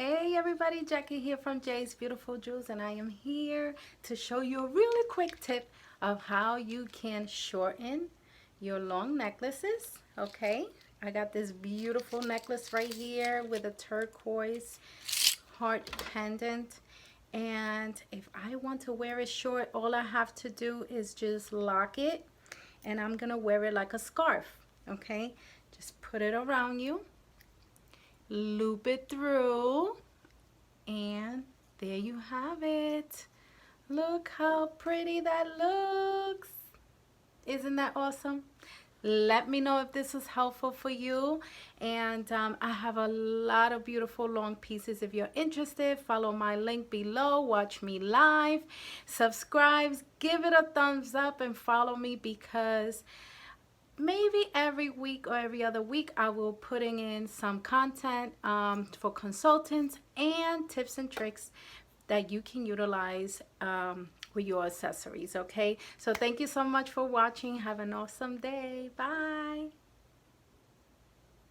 Hey everybody, Jackie here from Jay's Beautiful Jewels, and I am here to show you a really quick tip of how you can shorten your long necklaces. Okay, I got this beautiful necklace right here with a turquoise heart pendant, and if I want to wear it short, all I have to do is just lock it, and I'm gonna wear it like a scarf. Okay, just put it around you, loop it through, and there you have it. Look how pretty that looks. Isn't that awesome? Let me know if this was helpful for you. And I have a lot of beautiful long pieces. If you're interested, follow my link below. Watch me live. Subscribe. Give it a thumbs up and follow me, because maybe every week or every other week I will putting in some content for consultants and tips and tricks that you can utilize with your accessories. Okay, so thank you so much for watching. Have an awesome day. Bye.